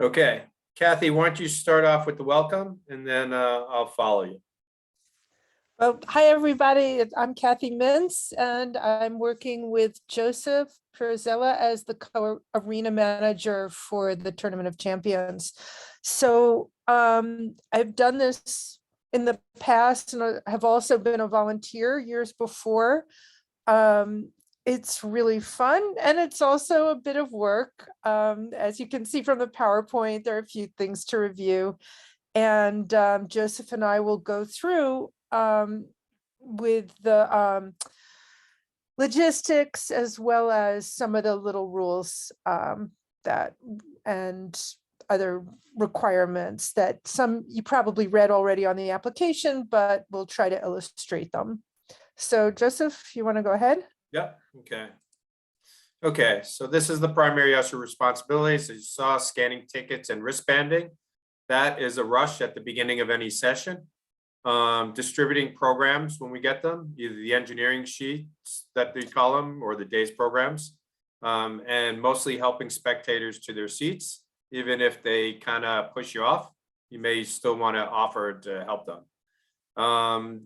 Okay, Kathy, why don't you start off with the welcome and then I'll follow you. Well, hi, everybody. I'm Kathy Mintz, and I'm working with Joseph Perzella as the co-arena manager for the Tournament of Champions. So I've done this in the past and have also been a volunteer years before. It's really fun and it's also a bit of work. As you can see from the PowerPoint, there are a few things to review. And Joseph and I will go through with the logistics as well as some of the little rules that and other requirements that some you probably read already on the application, but we'll try to illustrate them. So Joseph, you want to go ahead? Yep. Okay, so this is the primary usher responsibilities. As you saw, scanning tickets and wristbanding. That is a rush at the beginning of any session. Distributing programs when we get them, either the engineering sheets that they call them or the day's programs, and mostly helping spectators to their seats. Even if they kind of push you off, you may still want to offer to help them.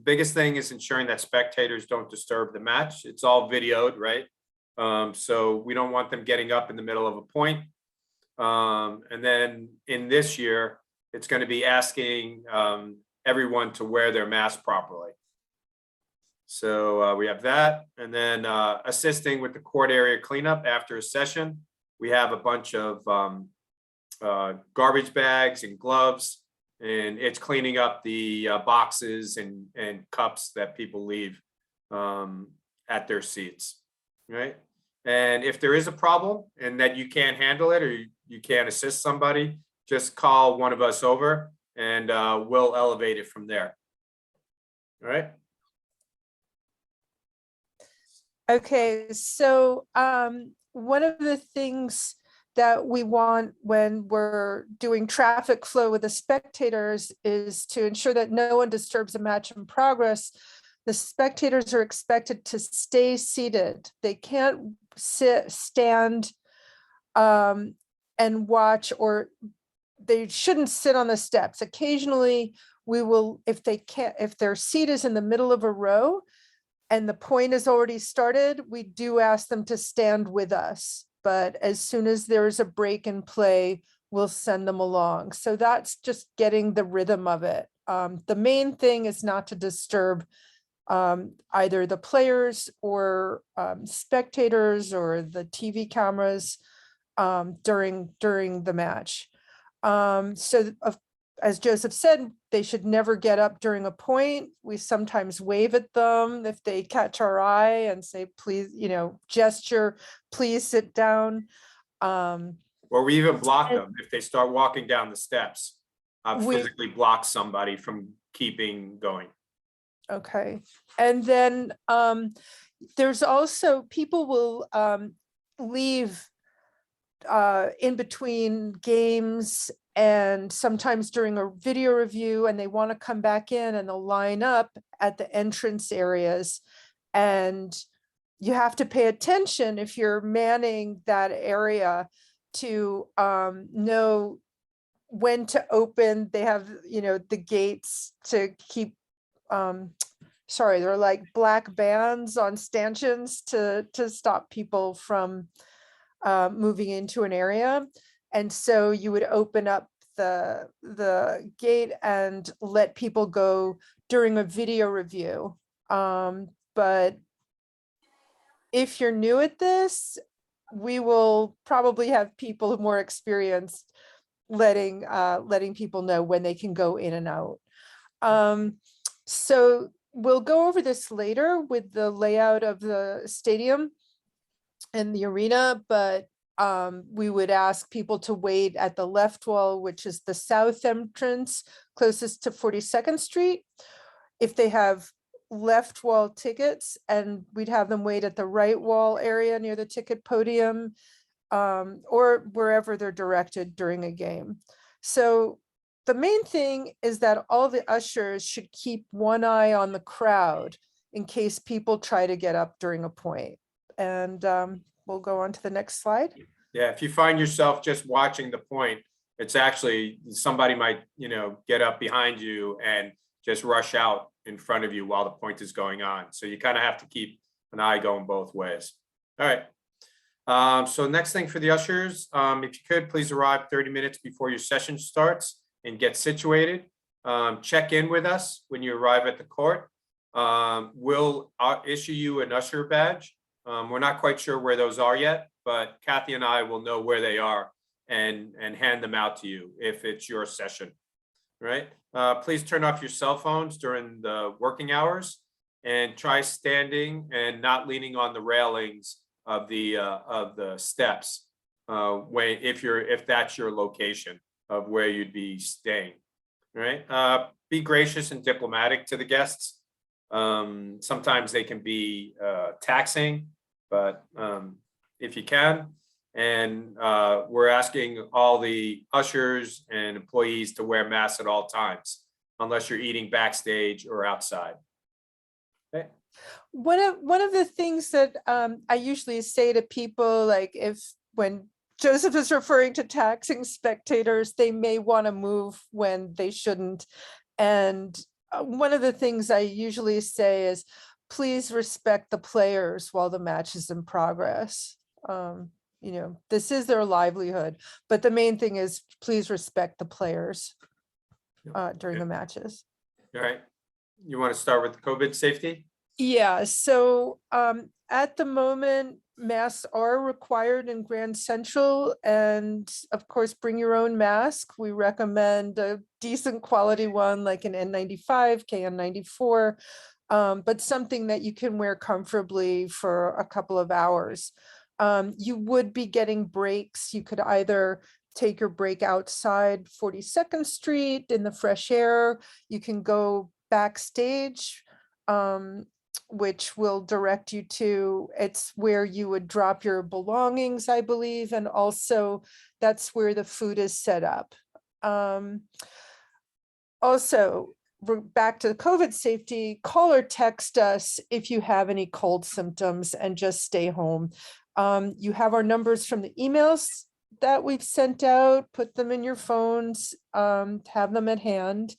Biggest thing is ensuring that spectators don't disturb the match. It's all videoed, right? So we don't want them getting up in the middle of a point. And then in this year, it's going to be asking everyone to wear their mask properly. So we have that. And then assisting with the court area cleanup after a session. We have a bunch of garbage bags and gloves, and it's cleaning up the boxes and cups that people leave at their seats, right? And if there is a problem and that you can't handle it or you can't assist somebody, just call one of us over and we'll elevate it from there. All right. Okay, so one of the things that we want when we're doing traffic flow with the spectators is to ensure that no one disturbs a match in progress. The spectators are expected to stay seated. They can't stand and watch, or they shouldn't sit on the steps. Occasionally we will, if their seat is in the middle of a row and the point is already started, we do ask them to stand with us. But as soon as there's a break in play, we'll send them along. So that's just getting the rhythm of it. The main thing is not to disturb either the players or spectators or the TV cameras during the match. As Joseph said, they should never get up during a point. We sometimes wave at them if they catch our eye and say, please, gesture, please sit down. Or we even block them if they start walking down the steps. Physically block somebody from keeping going. Okay. And then there's also, people will leave in between games and sometimes during a video review, and they want to come back in and they'll line up at the entrance areas. And you have to pay attention if you're manning that area to know when to open. They have, the gates to keep, sorry, they're like black bands on stanchions to stop people from moving into an area. And so you would open up the gate and let people go during a video review. But if you're new at this, we will probably have people more experienced letting people know when they can go in and out. So we'll go over this later with the layout of the stadium and the arena, but we would ask people to wait at the left wall, which is the south entrance closest to 42nd Street. If they have left wall tickets, and we'd have them wait at the right wall area near the ticket podium, or wherever they're directed during a game. So the main thing is that all the ushers should keep one eye on the crowd in case people try to get up during a point. And we'll go on to the next slide. Yeah, if you find yourself just watching the point, It's actually, somebody might, get up behind you and just rush out in front of you while the point is going on. So you kind of have to keep an eye going both ways. All right. So next thing for the ushers, if you could please arrive 30 minutes before your session starts and get situated. Check in with us when you arrive at the court. We'll issue you an usher badge. We're not quite sure where those are yet, but Kathy and I will know where they are and hand them out to you if it's your session. Right? Please turn off your cell phones during the working hours and try standing and not leaning on the railings of the steps if that's your location of where you'd be staying. Right? Be gracious and diplomatic to the guests. Sometimes they can be taxing, but if you can. And we're asking all the ushers and employees to wear masks at all times, unless you're eating backstage or outside. Okay. One of the things that I usually say to people, like when Joseph is referring to taxing spectators, they may want to move when they shouldn't. And one of the things I usually say is, please respect the players while the match is in progress. This is their livelihood, but the main thing is please respect the players during the matches. All right. You want to start with COVID safety? Yeah, so at the moment, masks are required in Grand Central, and of course, bring your own mask. We recommend a decent quality one like an N95, KN94, but something that you can wear comfortably for a couple of hours. You would be getting breaks. You could either take your break outside 42nd Street in the fresh air. You can go backstage, which will direct you to, it's where you would drop your belongings, I believe. And also that's where the food is set up. Also, back to COVID safety, call or text us if you have any cold symptoms and just stay home. You have our numbers from the emails that we've sent out, put them in your phones, have them at hand.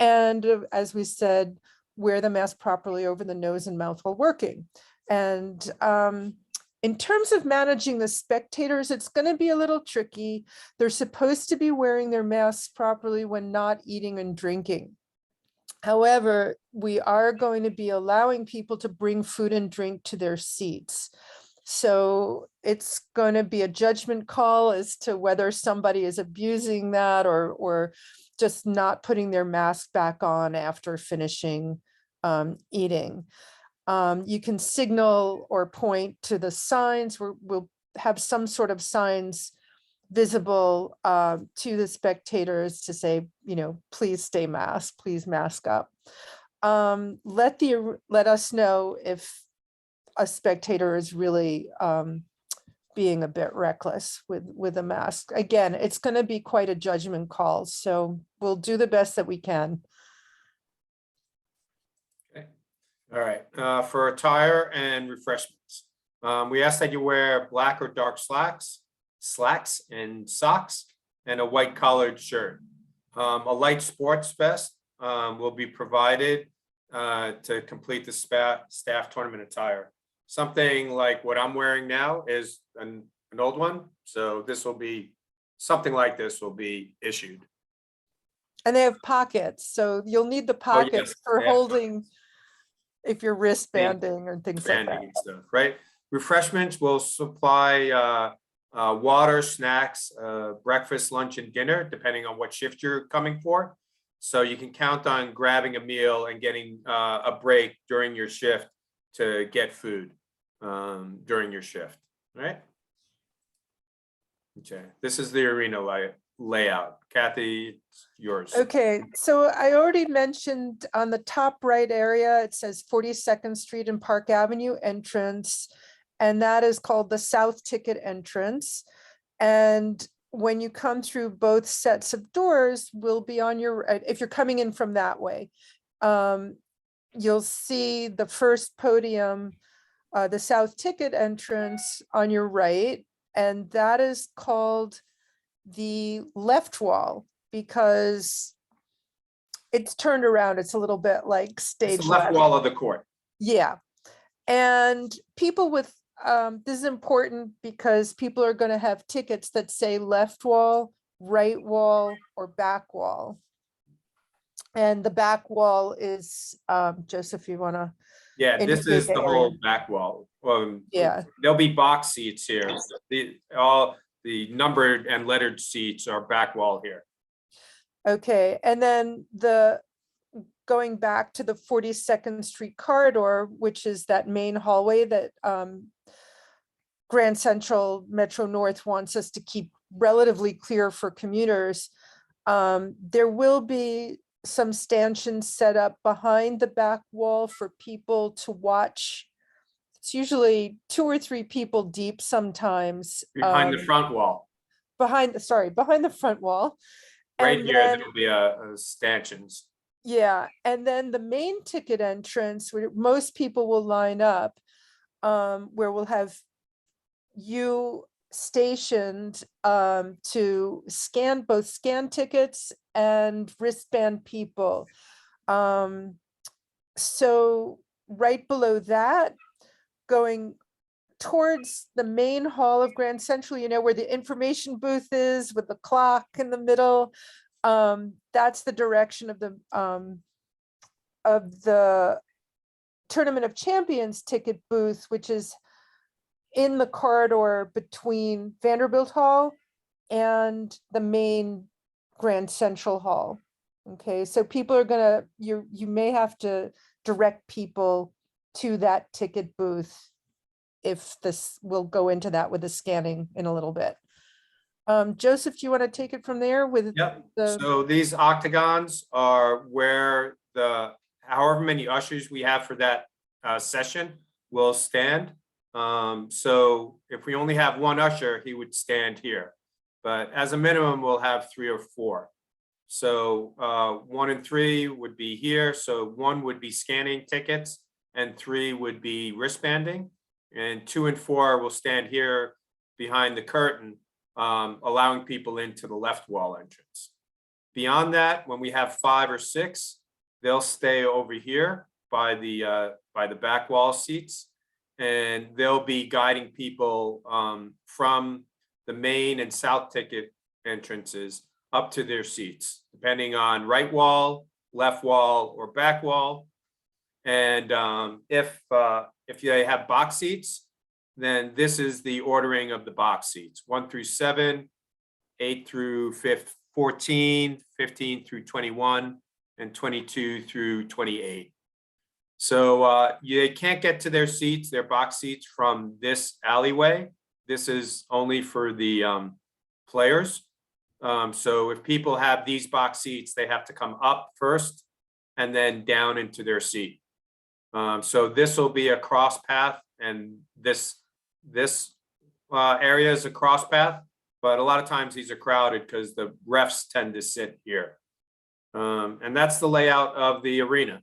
And as we said, wear the mask properly over the nose and mouth while working. And in terms of managing the spectators, it's going to be a little tricky. They're supposed to be wearing their masks properly when not eating and drinking. However, we are going to be allowing people to bring food and drink to their seats. So it's going to be a judgment call as to whether somebody is abusing that or just not putting their mask back on after finishing eating. You can signal or point to the signs. We'll have some sort of signs visible to the spectators to say, please stay masked, please mask up. Let us know if a spectator is really being a bit reckless with a mask. Again, it's going to be quite a judgment call, so we'll do the best that we can. Okay. All right. For attire and refreshments, we ask that you wear black or dark slacks and socks, and a white collared shirt. A light sports vest will be provided to complete the staff tournament attire. Something like what I'm wearing now is an old one. So this will be, something like this will be issued. And they have pockets. So you'll need the pockets for holding if you're wristbanding or things like that. And stuff, right? Refreshments will supply water, snacks, breakfast, lunch, and dinner, depending on what shift you're coming for. So you can count on grabbing a meal and getting a break during your shift to get food during your shift, right? Okay, this is the arena layout. Kathy, it's yours. Okay, so I already mentioned on the top right area, it says 42nd Street and Park Avenue entrance, and that is called the South Ticket entrance. And when you come through, both sets of doors will be on your right. If you're coming in from that way, you'll see the first podium, the South Ticket entrance on your right, and that is called the left wall because it's turned around. It's a little bit like It's stage the left left. wall of the court. Yeah. And people with, this is important because people are going to have tickets that say left wall, right wall, or back wall. And the back wall is, Joseph, you want to? Yeah, this indicate is the area? whole back wall. Yeah. There'll be box seats here. All the numbered and lettered seats are back wall here. Okay, and then going back to the 42nd Street corridor, which is that main hallway that Grand Central Metro North wants us to keep relatively clear for commuters. There will be some stanchions set up behind the back wall for people to watch. It's usually 2 or 3 people deep sometimes. Behind the front wall. Behind the front wall. Right And here, then, there'll be a stanchions. yeah, and then the main ticket entrance where most people will line up, where we'll have you stationed to scan tickets and wristband people. So right below that, going towards the main hall of Grand Central, where the information booth is with the clock in the middle. That's the direction of the Tournament of Champions ticket booth, which is in the corridor between Vanderbilt Hall and the main Grand Central Hall. Okay, so people are gonna, you may have to direct people to that ticket booth if this, will go into that with the scanning in a little bit. Joseph, do you want to take it from there with? Yep, so these octagons are where however many ushers we have for that session will stand. So if we only have one usher, he would stand here. But as a minimum, we'll have 3 or 4. So 1 and 3 would be here. So 1 would be scanning tickets and 3 would be wristbanding. And 2 and 4 will stand here behind the curtain, allowing people into the left wall entrance. Beyond that, when we have 5 or 6, they'll stay over here by the back wall seats, and they'll be guiding people from the main and south ticket entrances up to their seats, depending on right wall, left wall, or back wall. And if they have box seats, then this is the ordering of the box seats: 1 through 7, 8 through 14, 15 through 21, and 22 through 28. So they can't get to their seats, their box seats, from this alleyway. This is only for the players. So if people have these box seats, they have to come up first and then down into their seat. So this will be a cross path, and this area is a cross path, but a lot of times these are crowded because the refs tend to sit here. And that's the layout of the arena.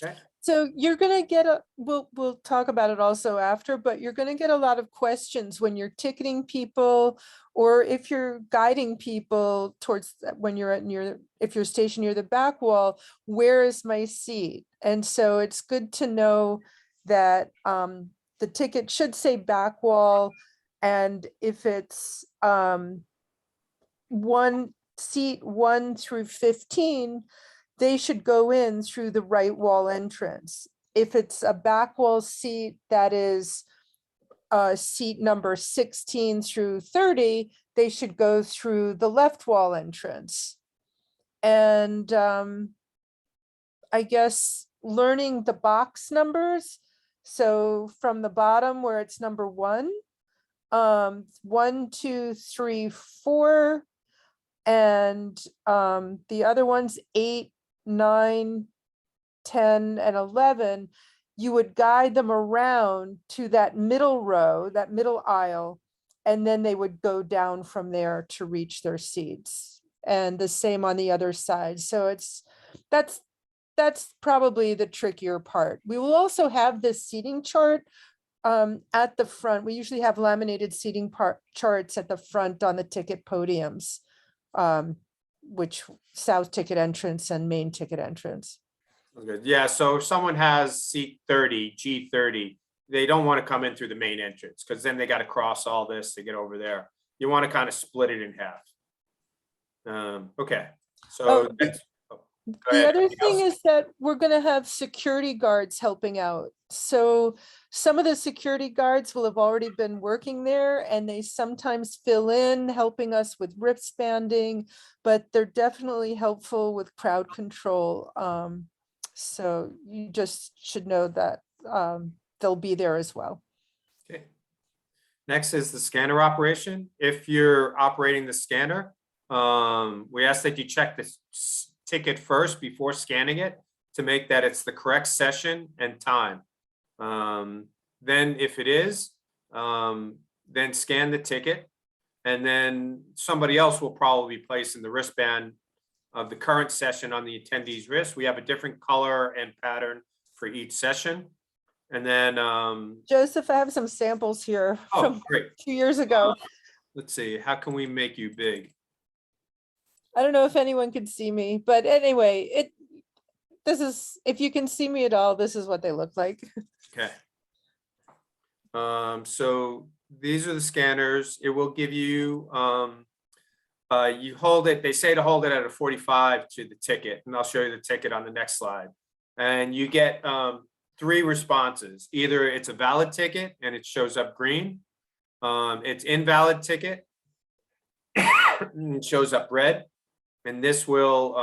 Okay. So you're gonna get we'll talk about it also after, but you're gonna get a lot of questions when you're ticketing people, or if you're guiding people towards when you're if you're stationed near the back wall, where is my seat? And so it's good to know that the ticket should say back wall, and if it's one seat 1 through 15, they should go in through the right wall entrance. If it's a back wall seat that is seat number 16 through 30, they should go through the left wall entrance. And I guess learning the box numbers. So from the bottom where it's number 1, 1, 2, 3, 4, and the other ones 8, 9, 10, and 11, you would guide them around to that middle row, that middle aisle, and then they would go down from there to reach their seats. And the same on the other side. So that's probably the trickier part. We will also have this seating chart at the front. We usually have laminated seating charts at the front on the ticket podiums, which south ticket entrance and main ticket entrance. Good. Yeah, so if someone has seat 30, G30, they don't want to come in through the main entrance because then they got to cross all this to get over there. You want to kind of split it in half. Okay, so next, go The ahead. other Anything thing else? is that we're gonna have security guards helping out. So some of the security guards will have already been working there and they sometimes fill in, helping us with wristbanding, but they're definitely helpful with crowd control. So you just should know that they'll be there as well. Okay. Next is the scanner operation. If you're operating the scanner, we ask that you check the ticket first before scanning it to make that it's the correct session and time. Then if it is, then scan the ticket, and then somebody else will probably be placing the wristband of the current session on the attendee's wrist. We have a different color and pattern for each session. And then, Joseph, I have some samples here oh, from great. 2 years ago. Let's see, how can we make you big? I don't know if anyone could see me, but anyway, this is, if you can see me at all, this is what they look like. Okay. So these are the scanners. It will give you, you hold it, they say to hold it at a 45 to the ticket, and I'll show you the ticket on the next slide. And you get 3 responses. Either it's a valid ticket and it shows up green. It's invalid ticket, and it shows up red. And this will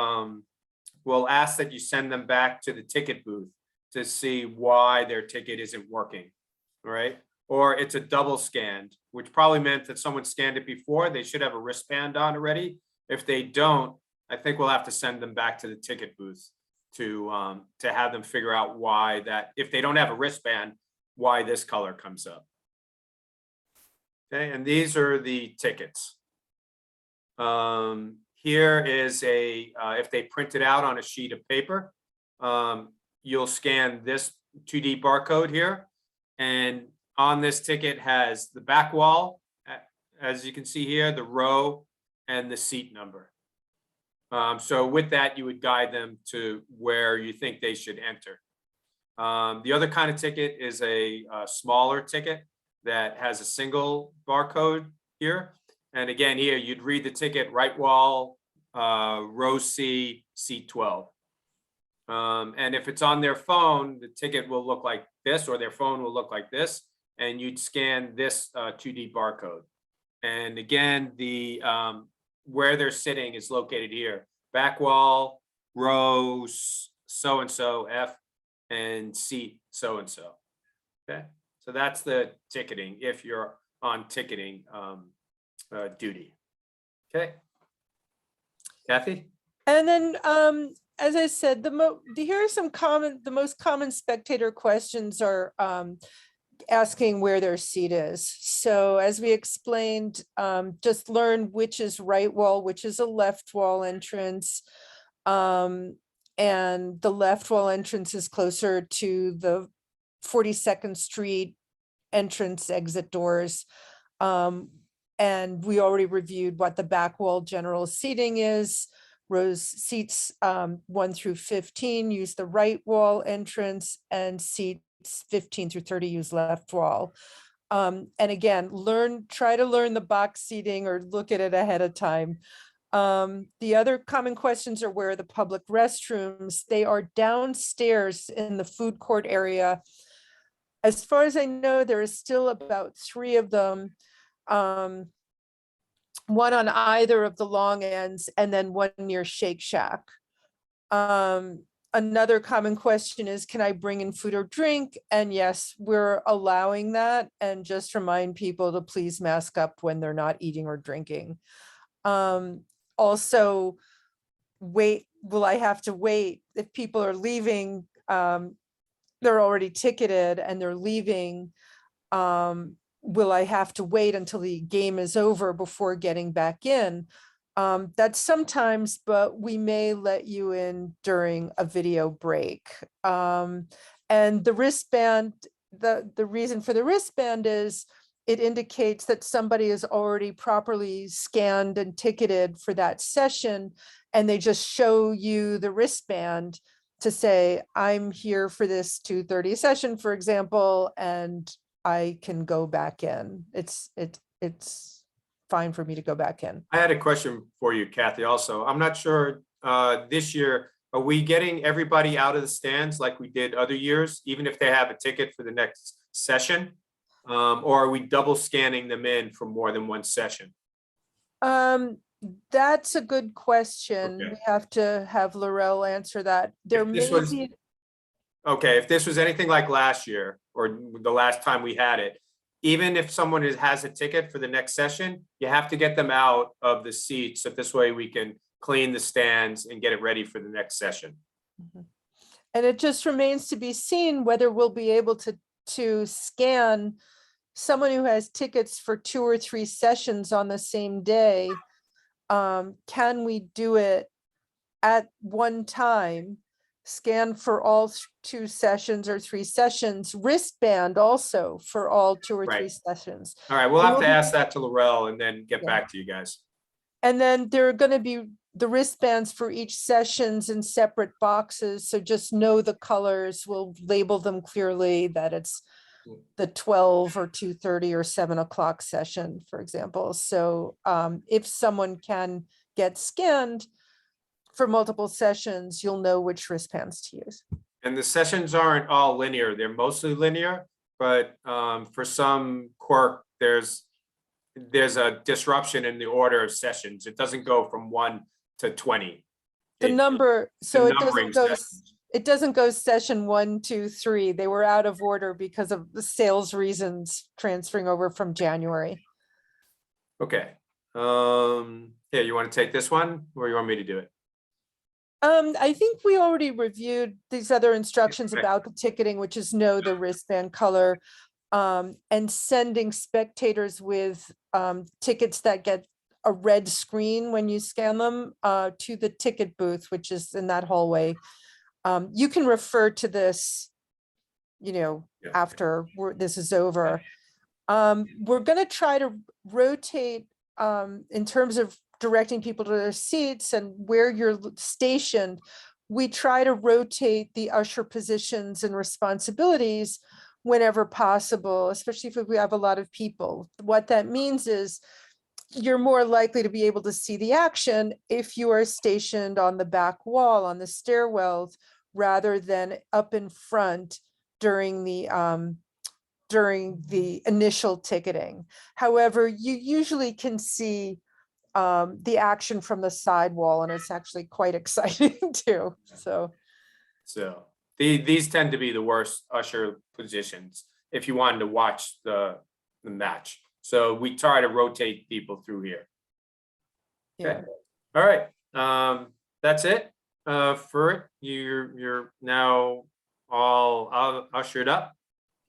ask that you send them back to the ticket booth to see why their ticket isn't working, right? Or it's a double scanned, which probably meant that someone scanned it before. They should have a wristband on already. If they don't, I think we'll have to send them back to the ticket booth to have them figure out why that, if they don't have a wristband, why this color comes up. Okay, and these are the tickets. Here is if they print it out on a sheet of paper, you'll scan this 2D barcode here. And on this ticket has the back wall, as you can see here, the row and the seat number. So with that, you would guide them to where you think they should enter. The other kind of ticket is a smaller ticket that has a single barcode here. And again, here you'd read the ticket, right wall, row C, seat 12. And if it's on their phone, the ticket will look like this, or their phone will look like this, and you'd scan this 2D barcode. And again, the where they're sitting is located here. Back wall, row so-and-so, F, and seat so-and-so. Okay, so that's the ticketing if you're on ticketing duty. Okay, Kathy? And then, as I said, here are some the most common spectator questions are asking where their seat is. So as we explained, just learn which is right wall, which is a left wall entrance. And the left wall entrance is closer to the 42nd Street entrance exit doors. And we already reviewed what the back wall general seating is. Rows seats 1 through 15 use the right wall entrance, and seats 15 through 30 use left wall. And again, try to learn the box seating or look at it ahead of time. The other common questions are where are the public restrooms? They are downstairs in the food court area. As far as I know, there is still about 3 of them. One on either of the long ends, and then one near Shake Shack. Another common question is, can I bring in food or drink? And yes, we're allowing that. And just remind people to please mask up when they're not eating or drinking. Also, will I have to wait if people are leaving? They're already ticketed and they're leaving. Will I have to wait until the game is over before getting back in? That's sometimes, but we may let you in during a video break. And the wristband, the reason for the wristband is it indicates that somebody is already properly scanned and ticketed for that session, and they just show you the wristband to say, I'm here for this 2:30 session, for example, and I can go back in. It's fine for me to go back in. I had a question for you, Kathy, also. I'm not sure this year, are we getting everybody out of the stands like we did other years, even if they have a ticket for the next session? Or are we double scanning them in for more than one session? That's a good question. Okay. We have to have Laurel answer that. There If this may was- be, Okay, if this was anything like last year or the last time we had it, even if someone has a ticket for the next session, you have to get them out of the seats. So this way we can clean the stands and get it ready for the next session. and it just remains to be seen whether we'll be able to scan someone who has tickets for 2 or 3 sessions on the same day. Can we do it at one time, scan for all 2 sessions or 3 sessions, wristband also for all 2 or 3 Right. sessions? All right, we'll And have to we'll- ask that to Laurel and then get Yeah. back to you guys. And then there are going to be the wristbands for each sessions in separate boxes. So just know the colors. We'll label them clearly that it's the 12 or 2:30 or 7 o'clock session, for example. So if someone can get scanned for multiple sessions, you'll know which wristbands to use. And the sessions aren't all linear. They're mostly linear, but for some quirk, there's a disruption in the order of sessions. It doesn't go from 1 to 20. The number, so it numbering doesn't go, sessions. it doesn't go session 1, 2, 3. They were out of order because of the sales reasons transferring over from January. Okay. Yeah, you want to take this one or you want me to do it? I think we already reviewed these other instructions Okay. about the ticketing, which is know the wristband color, and sending spectators with tickets that get a red screen when you scan them to the ticket booth, which is in that hallway. You can refer to this, Yeah. after this is over. We're going to try to rotate in terms of directing people to their seats and where you're stationed. We try to rotate the usher positions and responsibilities whenever possible, especially if we have a lot of people. What that means is you're more likely to be able to see the action if you are stationed on the back wall, on the stairwells, rather than up in front during the initial ticketing. However, you usually can see the action from the side wall, and it's actually quite exciting too. So these tend to be the worst usher positions if you wanted to watch the match. So we try to rotate people through here. Okay. yeah. All right. That's it for it. You're now all ushered up.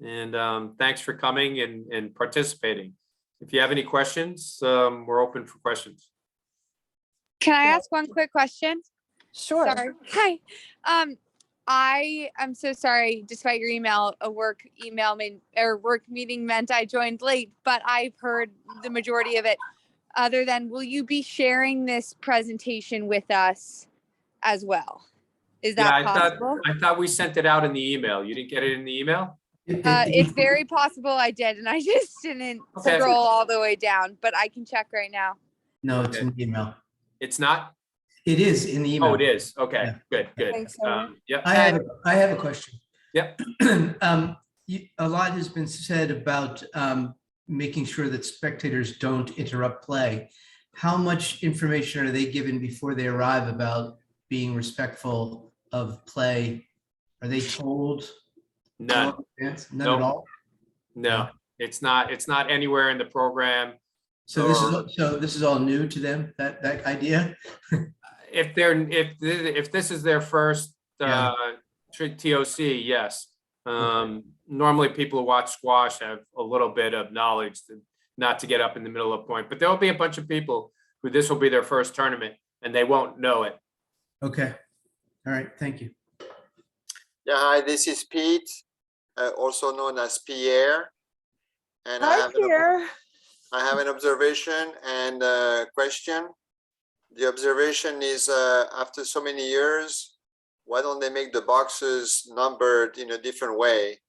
And thanks for coming and participating. If you have any questions, we're open for questions. Can I ask one quick question? Sure. Sorry. Hi. I am so sorry. Despite your email, a work email work meeting meant I joined late, but I've heard the majority of it. Other than, will you be sharing this presentation with us as well? Is that possible? I thought we sent it out in the email. You didn't get it in the email? It's very possible I did, and I just didn't Okay. scroll all the way down, but I can check right now. No, it's in the email. It's not? It is in the email. Oh, it is. Okay, Yeah. good. Thanks, Howard. Yep. I have a question. Yep. A lot has been said about making sure that spectators don't interrupt play. How much information are they given before they arrive about being respectful of play? Are they told? None. None Nope. at all? No, it's not anywhere in the program. So this is all new to them, that idea? If this is their first TOC, yes. Normally people who watch squash have a little bit of knowledge not to get up in the middle of a point, but there'll be a bunch of people who this will be their first tournament and they won't know it. Okay. All right. Thank you. Yeah, hi, this is Pete. also known as Pierre. And Hi, Pierre. I have an observation and a question. The observation is after so many years, why don't they make the boxes numbered in a different way?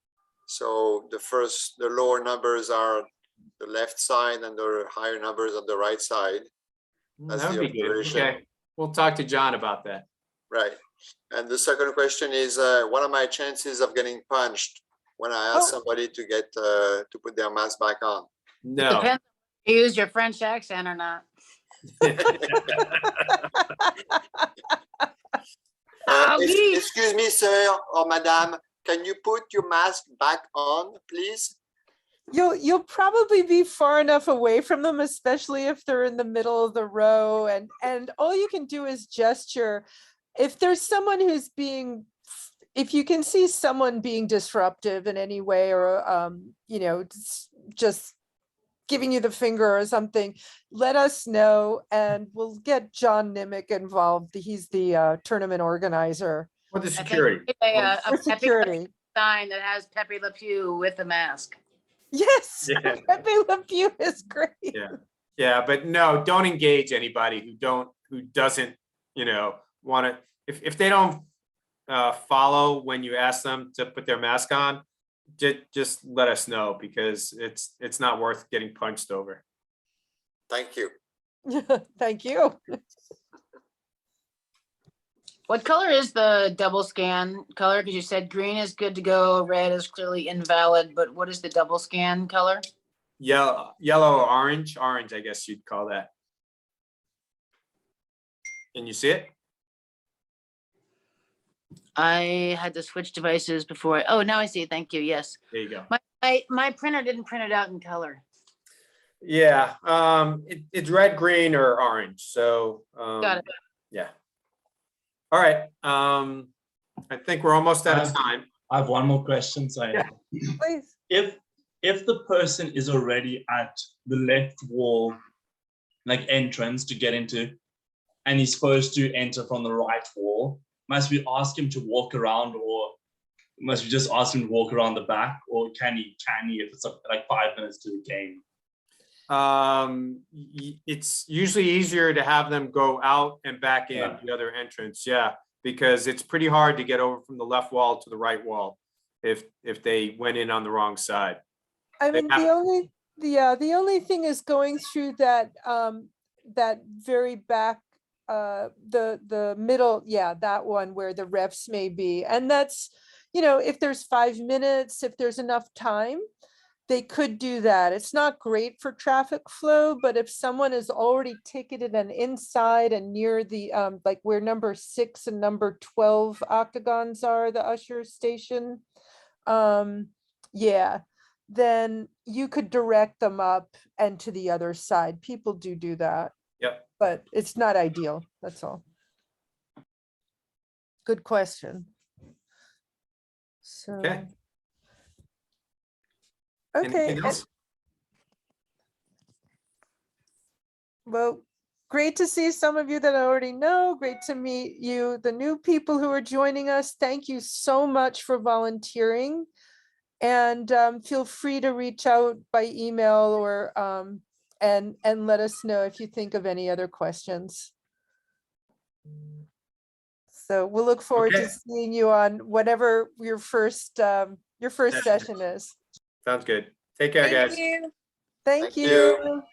So the lower numbers are the left side and the higher numbers on the right side. That's That the would be good. observation. Okay, we'll talk to John about that. Right. And the second question is, what are my chances of getting punched when I ask somebody to get to put their mask back on? No. Depends if you use your French accent or not. Excuse me, sir or madame, can you put your mask back on, please? You'll probably be far enough away from them, especially if they're in the middle of the row, and all you can do is gesture. If there's someone who's if you can see someone being disruptive in any way, or you know, just giving you the finger or something, let us know and we'll get John Nimick involved. He's the tournament organizer. For the I think security. a For Pepe Le security. Pew sign that has Pepe Le Pew with the mask. Yes, Yeah. Pepe Le Pew is great. Yeah. Yeah, but no, don't engage anybody who doesn't, you know, want to, if they don't follow when you ask them to put their mask on, just let us know, because it's not worth getting punched over. Thank you. Thank you. What color is the double scan color? Because you said green is good to go, red is clearly invalid, but what is the double scan color? Yellow or orange, I guess you'd call that. Can you see it? I had to switch devices before. Oh, now I see. Thank you. Yes. There you go. My printer didn't print it out in color. Yeah, it's red, green, or orange. So Got it. yeah. All right. I think we're almost out of time. I have one more question. So Yeah. Please. if the person is already at the left wall, like entrance to get into, and he's supposed to enter from the right wall, must we ask him to walk around, or must we just ask him to walk around the back, or can he if it's like 5 minutes to the game? It's usually easier to have them go out and back in Yeah. the other entrance. Yeah, because it's pretty hard to get over from the left wall to the right wall if they went in on the wrong side. I They mean, have- the only thing is going through that that very back, the middle, yeah, that one where the refs may be. And that's, you know, if there's 5 minutes, if there's enough time, they could do that. It's not great for traffic flow, but if someone is already ticketed and inside and near the like where number 6 and number 12 octagons are, the usher station, yeah, then you could direct them up and to the other side. People do that. Yep. But it's not ideal, that's all. Good question. So. Okay. Okay, Anything else? well, great to see some of you that I already know. Great to meet you, the new people who are joining us. Thank you so much for volunteering. And feel free to reach out by email or and let us know if you think of any other questions. So we'll look forward to Okay. seeing you on whatever your first session is. Sounds good. Take care, Thank guys. you. Thank Thank you. you.